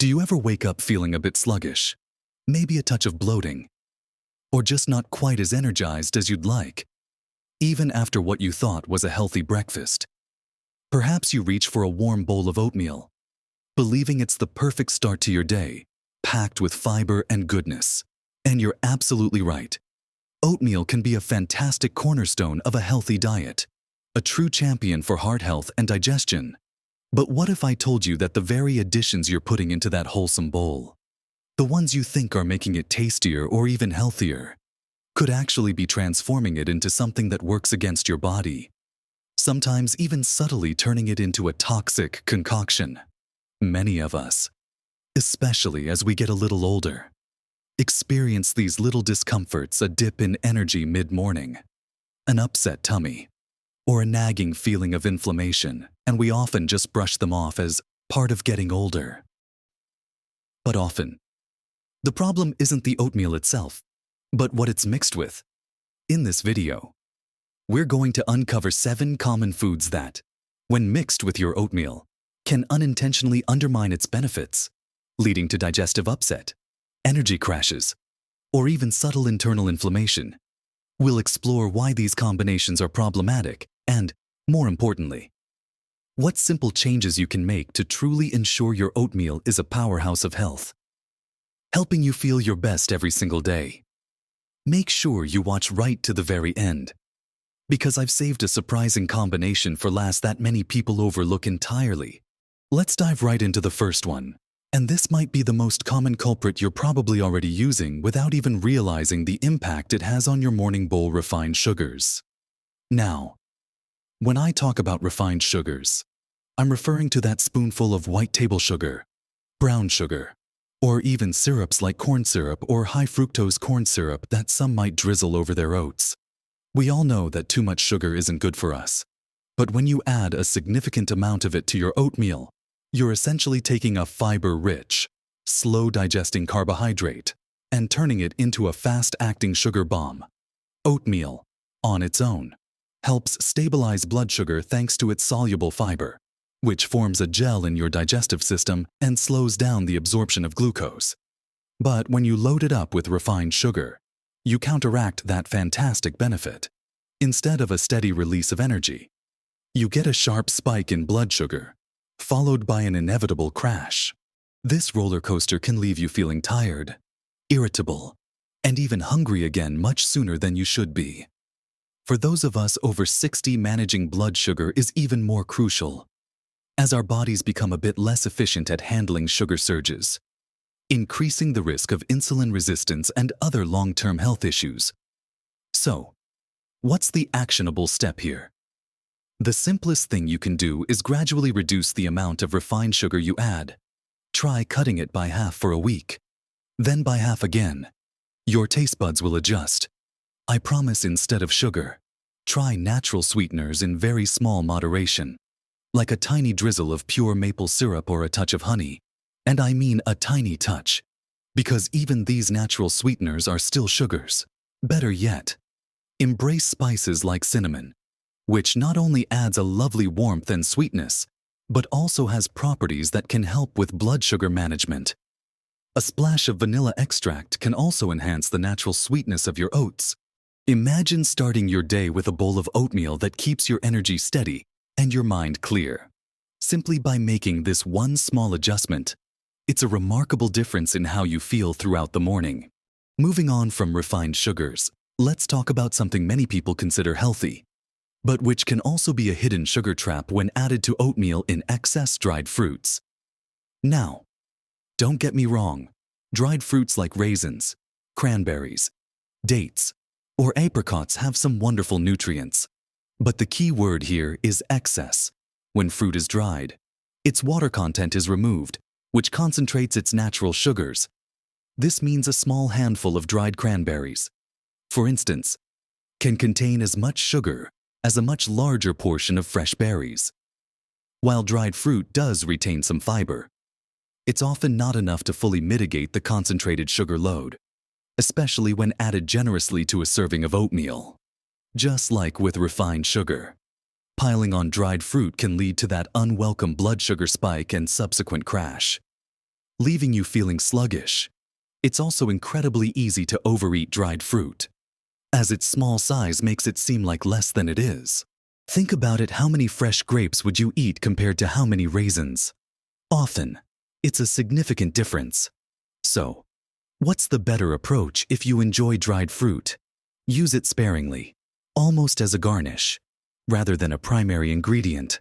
Do you ever wake up feeling a bit sluggish? Maybe a touch of bloating? Or just not quite as energized as you'd like? Even after what you thought was a healthy breakfast. Perhaps you reach for a warm bowl of oatmeal, believing it's the perfect start to your day, packed with fiber and goodness. And you're absolutely right. Oatmeal can be a fantastic cornerstone of a healthy diet, a true champion for heart health and digestion. But what if I told you that the very additions you're putting into that wholesome bowl, the ones you think are making it tastier or even healthier, could actually be transforming it into something that works against your body, sometimes even subtly turning it into a toxic concoction? Many of us, especially as we get a little older, experience these little discomforts: a dip in energy mid-morning, an upset tummy, or a nagging feeling of inflammation, and we often just brush them off as part of getting older. But often, the problem isn't the oatmeal itself, but what it's mixed with. In this video, we're going to uncover 7 common foods that, when mixed with your oatmeal, can unintentionally undermine its benefits, leading to digestive upset, energy crashes, or even subtle internal inflammation. We'll explore why these combinations are problematic and, more importantly, what simple changes you can make to truly ensure your oatmeal is a powerhouse of health, helping you feel your best every single day. Make sure you watch right to the very end, because I've saved a surprising combination for last that many people overlook entirely. Let's dive right into the first one. And this might be the most common culprit you're probably already using without even realizing the impact it has on your morning bowl: refined sugars. Now, when I talk about refined sugars, I'm referring to that spoonful of white table sugar, brown sugar, or even syrups like corn syrup or high fructose corn syrup that some might drizzle over their oats. We all know that too much sugar isn't good for us. But when you add a significant amount of it to your oatmeal, you're essentially taking a fiber-rich, slow-digesting carbohydrate and turning it into a fast-acting sugar bomb. Oatmeal, on its own, helps stabilize blood sugar thanks to its soluble fiber, which forms a gel in your digestive system and slows down the absorption of glucose. But when you load it up with refined sugar, you counteract that fantastic benefit. Instead of a steady release of energy, you get a sharp spike in blood sugar, followed by an inevitable crash. This roller coaster can leave you feeling tired, irritable, and even hungry again much sooner than you should be. For those of us over 60, managing blood sugar is even more crucial, as our bodies become a bit less efficient at handling sugar surges, increasing the risk of insulin resistance and other long-term health issues. So, what's the actionable step here? The simplest thing you can do is gradually reduce the amount of refined sugar you add. Try cutting it by half for a week, then by half again. Your taste buds will adjust. I promise. Instead of sugar, try natural sweeteners in very small moderation, like a tiny drizzle of pure maple syrup or a touch of honey. And I mean a tiny touch, because even these natural sweeteners are still sugars. Better yet, embrace spices like cinnamon, which not only adds a lovely warmth and sweetness, but also has properties that can help with blood sugar management. A splash of vanilla extract can also enhance the natural sweetness of your oats. Imagine starting your day with a bowl of oatmeal that keeps your energy steady and your mind clear. Simply by making this one small adjustment, it's a remarkable difference in how you feel throughout the morning. Moving on from refined sugars, let's talk about something many people consider healthy, but which can also be a hidden sugar trap when added to oatmeal: in excess: dried fruits. Now, don't get me wrong, dried fruits like raisins, cranberries, dates, or apricots have some wonderful nutrients. But the key word here is excess. When fruit is dried, its water content is removed, which concentrates its natural sugars. This means a small handful of dried cranberries, for instance, can contain as much sugar as a much larger portion of fresh berries. While dried fruit does retain some fiber, it's often not enough to fully mitigate the concentrated sugar load, especially when added generously to a serving of oatmeal. Just like with refined sugar, piling on dried fruit can lead to that unwelcome blood sugar spike and subsequent crash. leaving you feeling sluggish. It's also incredibly easy to overeat dried fruit, as its small size makes it seem like less than it is. Think about it: how many fresh grapes would you eat compared to how many raisins? Often, it's a significant difference. So, what's the better approach if you enjoy dried fruit? Use it sparingly, almost as a garnish, rather than a primary ingredient.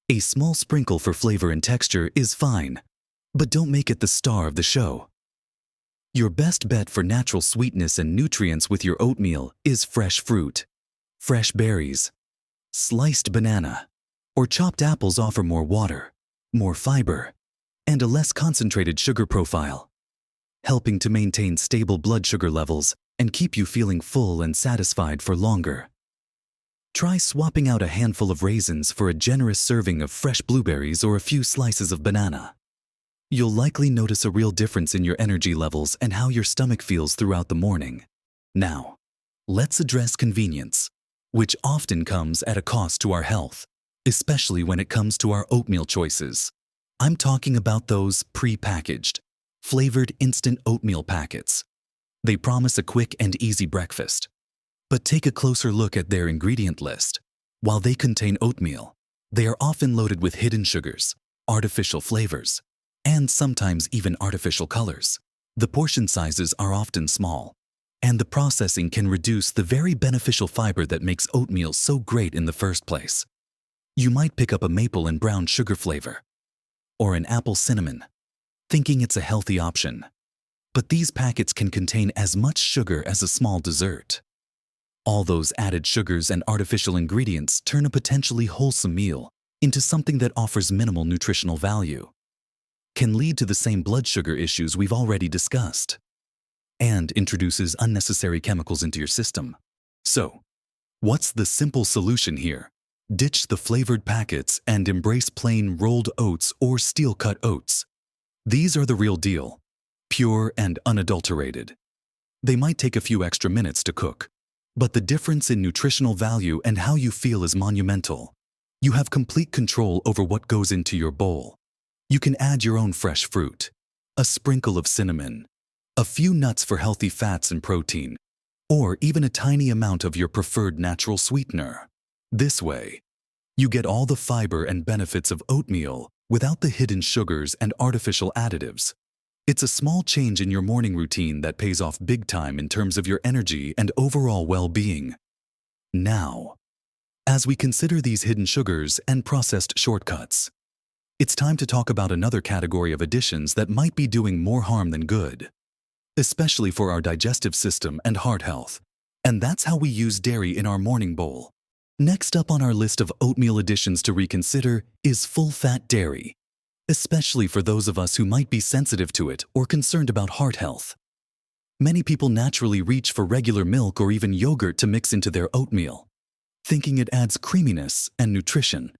A small sprinkle for flavor and texture is fine, but don't make it the star of the show. Your best bet for natural sweetness and nutrients with your oatmeal is fresh fruit. Fresh berries, sliced banana, or chopped apples offer more water, more fiber, and a less concentrated sugar profile, helping to maintain stable blood sugar levels and keep you feeling full and satisfied for longer. Try swapping out a handful of raisins for a generous serving of fresh blueberries or a few slices of banana. You'll likely notice a real difference in your energy levels and how your stomach feels throughout the morning. Now, let's address convenience, which often comes at a cost to our health, especially when it comes to our oatmeal choices. I'm talking about those pre-packaged, flavored instant oatmeal packets. They promise a quick and easy breakfast. But take a closer look at their ingredient list. While they contain oatmeal, they are often loaded with hidden sugars, artificial flavors, and sometimes even artificial colors. The portion sizes are often small, and the processing can reduce the very beneficial fiber that makes oatmeal so great in the first place. You might pick up a maple and brown sugar flavor, or an apple cinnamon, thinking it's a healthy option. But these packets can contain as much sugar as a small dessert. All those added sugars and artificial ingredients turn a potentially wholesome meal into something that offers minimal nutritional value, can lead to the same blood sugar issues we've already discussed, and introduces unnecessary chemicals into your system. So, what's the simple solution here? Ditch the flavored packets and embrace plain rolled oats or steel-cut oats. These are the real deal, pure and unadulterated. They might take a few extra minutes to cook, but the difference in nutritional value and how you feel is monumental. You have complete control over what goes into your bowl. You can add your own fresh fruit, a sprinkle of cinnamon, a few nuts for healthy fats and protein, or even a tiny amount of your preferred natural sweetener. This way, you get all the fiber and benefits of oatmeal without the hidden sugars and artificial additives. It's a small change in your morning routine that pays off big time in terms of your energy and overall well-being. Now, as we consider these hidden sugars and processed shortcuts, it's time to talk about another category of additions that might be doing more harm than good, especially for our digestive system and heart health. And that's how we use dairy in our morning bowl. Next up on our list of oatmeal additions to reconsider is full-fat dairy, especially for those of us who might be sensitive to it or concerned about heart health. Many people naturally reach for regular milk or even yogurt to mix into their oatmeal, thinking it adds creaminess and nutrition.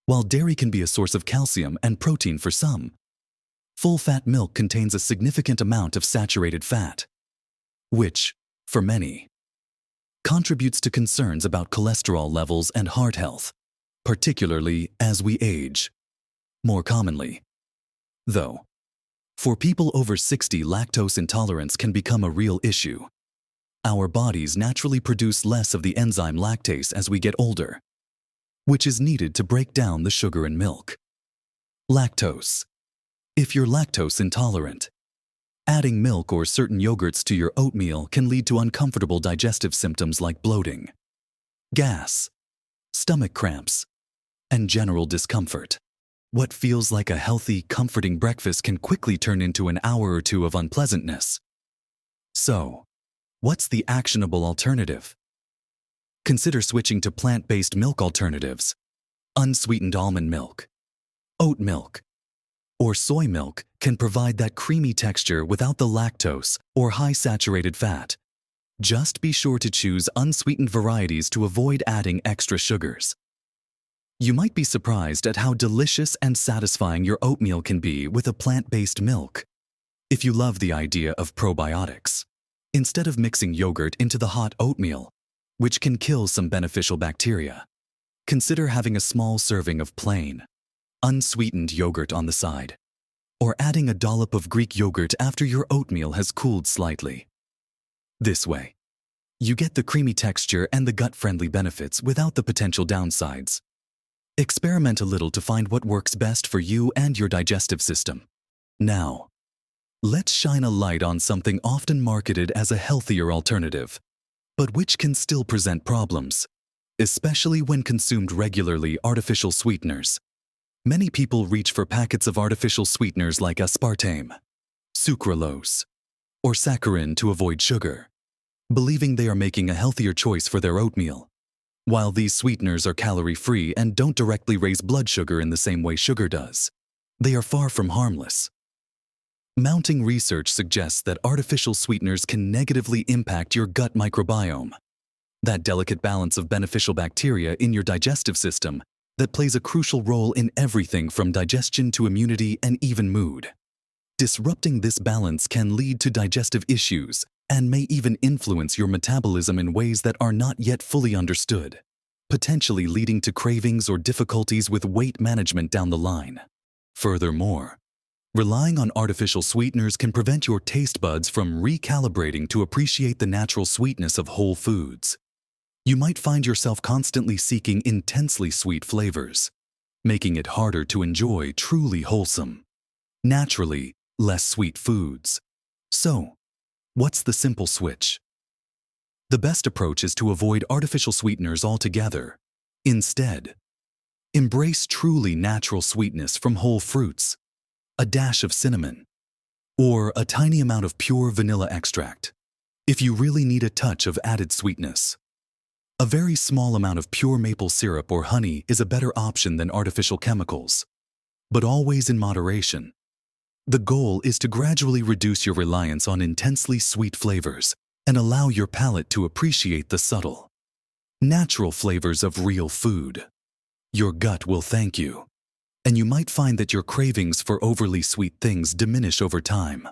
While dairy can be a source of calcium and protein for some, full-fat milk contains a significant amount of saturated fat, which, for many, contributes to concerns about cholesterol levels and heart health, particularly as we age. More commonly, though, for people over 60, lactose intolerance can become a real issue. Our bodies naturally produce less of the enzyme lactase as we get older, which is needed to break down the sugar in milk. Lactose. If you're lactose intolerant, adding milk or certain yogurts to your oatmeal can lead to uncomfortable digestive symptoms like bloating, gas, stomach cramps, and general discomfort. What feels like a healthy, comforting breakfast can quickly turn into an hour or two of unpleasantness. So, what's the actionable alternative? Consider switching to plant-based milk alternatives. Unsweetened almond milk, oat milk, or soy milk can provide that creamy texture without the lactose or high saturated fat. Just be sure to choose unsweetened varieties to avoid adding extra sugars. You might be surprised at how delicious and satisfying your oatmeal can be with a plant-based milk. If you love the idea of probiotics, instead of mixing yogurt into the hot oatmeal, which can kill some beneficial bacteria, consider having a small serving of plain, unsweetened yogurt on the side. or adding a dollop of Greek yogurt after your oatmeal has cooled slightly. This way, you get the creamy texture and the gut-friendly benefits without the potential downsides. Experiment a little to find what works best for you and your digestive system. Now, let's shine a light on something often marketed as a healthier alternative, but which can still present problems, especially when consumed regularly: artificial sweeteners. Many people reach for packets of artificial sweeteners like aspartame, sucralose, or saccharin to avoid sugar, believing they are making a healthier choice for their oatmeal. While these sweeteners are calorie-free and don't directly raise blood sugar in the same way sugar does, they are far from harmless. Mounting research suggests that artificial sweeteners can negatively impact your gut microbiome, that delicate balance of beneficial bacteria in your digestive system that plays a crucial role in everything from digestion to immunity and even mood. Disrupting this balance can lead to digestive issues and may even influence your metabolism in ways that are not yet fully understood, potentially leading to cravings or difficulties with weight management down the line. Furthermore, relying on artificial sweeteners can prevent your taste buds from recalibrating to appreciate the natural sweetness of whole foods. You might find yourself constantly seeking intensely sweet flavors, making it harder to enjoy truly wholesome, naturally less sweet foods. So, what's the simple switch? The best approach is to avoid artificial sweeteners altogether. Instead, embrace truly natural sweetness from whole fruits, a dash of cinnamon, or a tiny amount of pure vanilla extract, if you really need a touch of added sweetness. A very small amount of pure maple syrup or honey is a better option than artificial chemicals, but always in moderation. The goal is to gradually reduce your reliance on intensely sweet flavors and allow your palate to appreciate the subtle, natural flavors of real food. Your gut will thank you, and you might find that your cravings for overly sweet things diminish over time.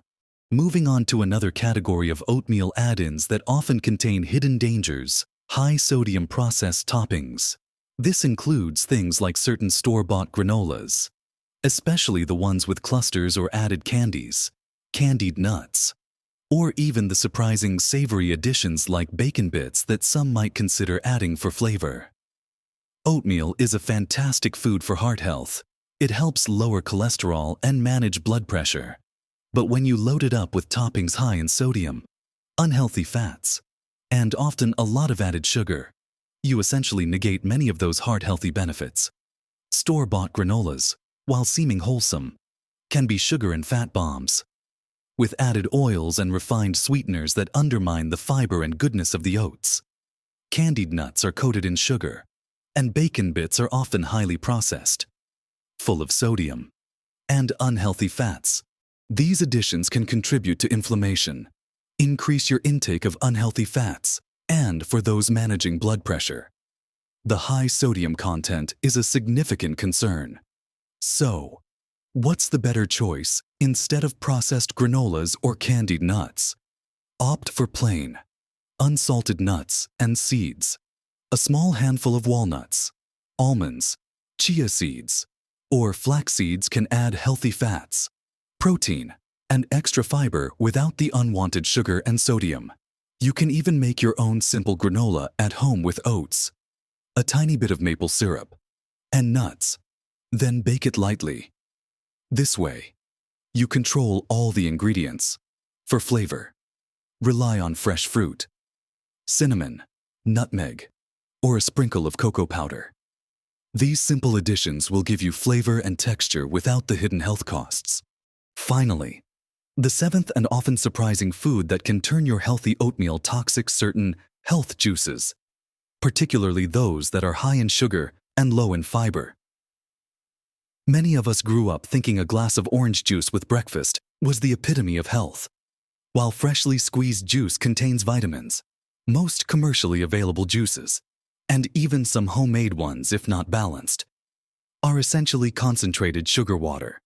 Moving on to another category of oatmeal add-ins that often contain hidden dangers: high-sodium processed toppings. This includes things like certain store-bought granolas, especially the ones with clusters or added candies, candied nuts, or even the surprising savory additions like bacon bits that some might consider adding for flavor. Oatmeal is a fantastic food for heart health. It helps lower cholesterol and manage blood pressure. But when you load it up with toppings high in sodium, unhealthy fats, and often a lot of added sugar, you essentially negate many of those heart-healthy benefits. Store-bought granolas, while seeming wholesome, can be sugar and fat bombs, with added oils and refined sweeteners that undermine the fiber and goodness of the oats. Candied nuts are coated in sugar, and bacon bits are often highly processed, full of sodium and unhealthy fats. These additions can contribute to inflammation, increase your intake of unhealthy fats, and for those managing blood pressure, the high sodium content is a significant concern. So, what's the better choice instead of processed granolas or candied nuts? Opt for plain, unsalted nuts and seeds. A small handful of walnuts, almonds, chia seeds, or flax seeds can add healthy fats, protein, and extra fiber without the unwanted sugar and sodium. You can even make your own simple granola at home with oats, a tiny bit of maple syrup, and nuts. Then bake it lightly. This way, you control all the ingredients. For flavor, rely on fresh fruit, cinnamon, nutmeg, or a sprinkle of cocoa powder. These simple additions will give you flavor and texture without the hidden health costs. Finally, the seventh and often surprising food that can turn your healthy oatmeal toxic: certain health juices, particularly those that are high in sugar and low in fiber. Many of us grew up thinking a glass of orange juice with breakfast was the epitome of health. While freshly squeezed juice contains vitamins, most commercially available juices, and even some homemade ones if not balanced, are essentially concentrated sugar water.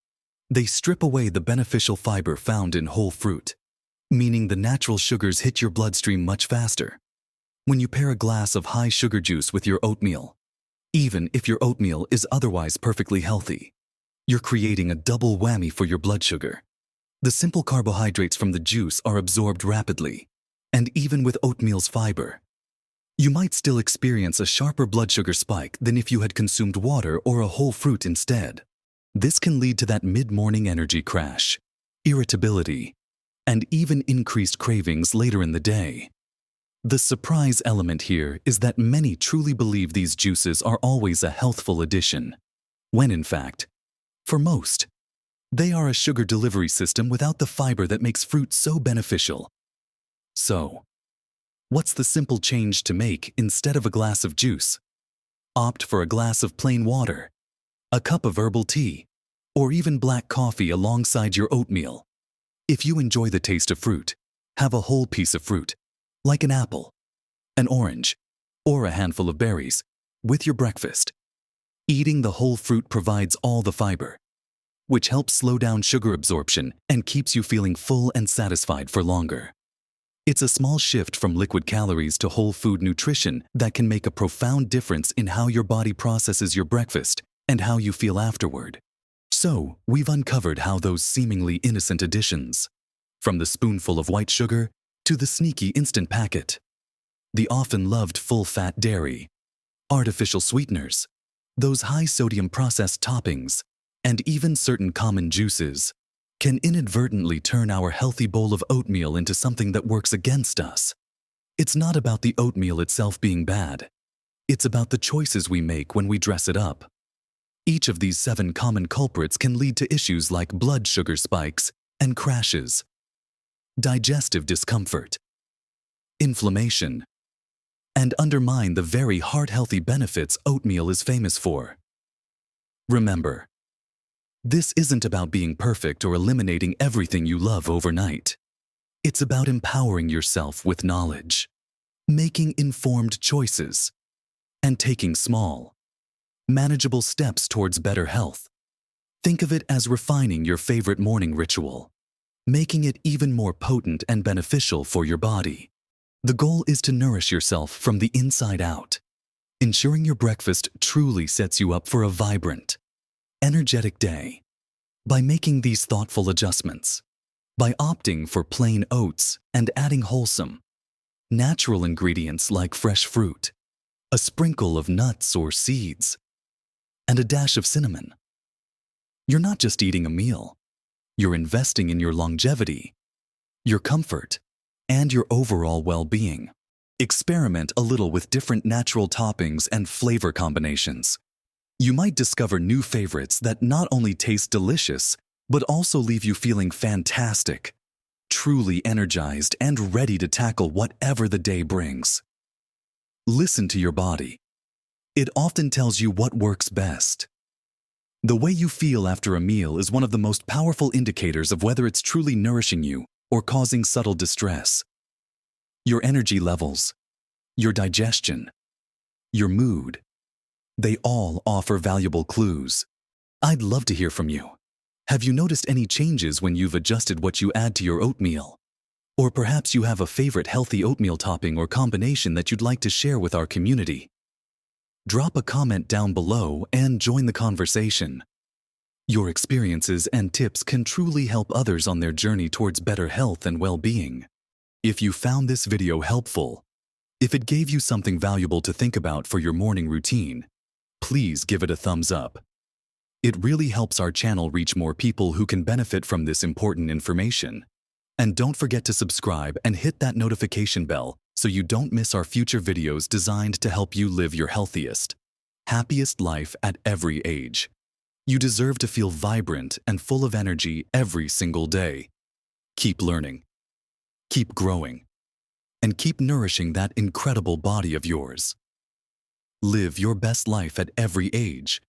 They strip away the beneficial fiber found in whole fruit, meaning the natural sugars hit your bloodstream much faster. When you pair a glass of high sugar juice with your oatmeal, even if your oatmeal is otherwise perfectly healthy, You're creating a double whammy for your blood sugar. The simple carbohydrates from the juice are absorbed rapidly, and even with oatmeal's fiber, you might still experience a sharper blood sugar spike than if you had consumed water or a whole fruit instead. This can lead to that mid-morning energy crash, irritability, and even increased cravings later in the day. The surprise element here is that many truly believe these juices are always a healthful addition, when in fact, for most, they are a sugar delivery system without the fiber that makes fruit so beneficial. So, what's the simple change to make instead of a glass of juice? Opt for a glass of plain water, a cup of herbal tea, or even black coffee alongside your oatmeal. If you enjoy the taste of fruit, have a whole piece of fruit, like an apple, an orange, or a handful of berries, with your breakfast. Eating the whole fruit provides all the fiber, which helps slow down sugar absorption and keeps you feeling full and satisfied for longer. It's a small shift from liquid calories to whole food nutrition that can make a profound difference in how your body processes your breakfast and how you feel afterward. So, we've uncovered how those seemingly innocent additions, from the spoonful of white sugar to the sneaky instant packet, the often loved full-fat dairy, artificial sweeteners, those high-sodium processed toppings, and even certain common juices, can inadvertently turn our healthy bowl of oatmeal into something that works against us. It's not about the oatmeal itself being bad. It's about the choices we make when we dress it up. Each of these 7 common culprits can lead to issues like blood sugar spikes and crashes, digestive discomfort, inflammation, and undermine the very heart-healthy benefits oatmeal is famous for. Remember, this isn't about being perfect or eliminating everything you love overnight. It's about empowering yourself with knowledge, making informed choices, and taking small, manageable steps towards better health. Think of it as refining your favorite morning ritual, making it even more potent and beneficial for your body. The goal is to nourish yourself from the inside out, ensuring your breakfast truly sets you up for a vibrant, energetic day. By making these thoughtful adjustments, by opting for plain oats and adding wholesome, natural ingredients like fresh fruit, a sprinkle of nuts or seeds, and a dash of cinnamon, you're not just eating a meal, you're investing in your longevity, your comfort, and your overall well-being. Experiment a little with different natural toppings and flavor combinations. You might discover new favorites that not only taste delicious, but also leave you feeling fantastic, truly energized and ready to tackle whatever the day brings. Listen to your body. It often tells you what works best. The way you feel after a meal is one of the most powerful indicators of whether it's truly nourishing you or causing subtle distress. Your energy levels, your digestion, your mood, they all offer valuable clues. I'd love to hear from you. Have you noticed any changes when you've adjusted what you add to your oatmeal? Or perhaps you have a favorite healthy oatmeal topping or combination that you'd like to share with our community. Drop a comment down below and join the conversation. Your experiences and tips can truly help others on their journey towards better health and well-being. If you found this video helpful, if it gave you something valuable to think about for your morning routine, please give it a thumbs up. It really helps our channel reach more people who can benefit from this important information. And don't forget to subscribe and hit that notification bell so you don't miss our future videos designed to help you live your healthiest, happiest life at every age. You deserve to feel vibrant and full of energy every single day. Keep learning, keep growing, and keep nourishing that incredible body of yours. Live your best life at every age